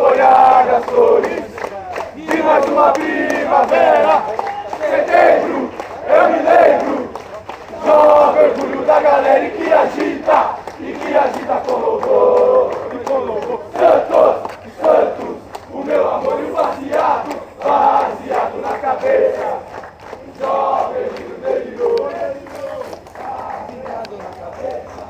folhar das flores de mais uma primavera. Setembro, eu me lembro, jovem orgulho da galera e que agita com louvor. Santos, santos, o meu amor e o baseado na cabeça. Jovem filho delirou, baseado na cabeça.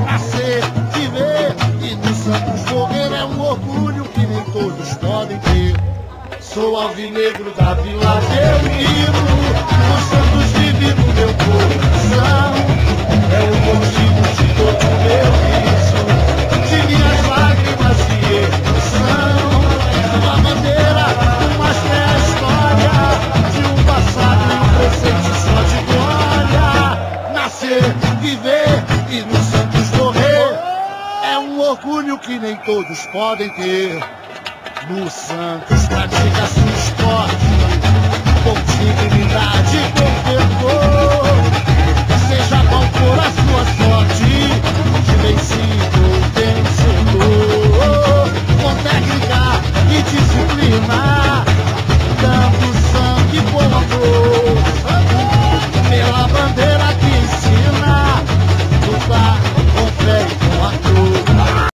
Nascer, viver e no Santos morrer é um orgulho que nem todos podem ter. Sou alvinegro da Vila Belmiro, o Santos vive no meu coração. É o motivo de todo o meu riso, de minhas lágrimas de emoção. Uma bandeira, uma fé, a história de um passado e um presente só de glória. Nascer, viver e no Santos morrer é um orgulho que nem todos podem ter. No Santos pratica-se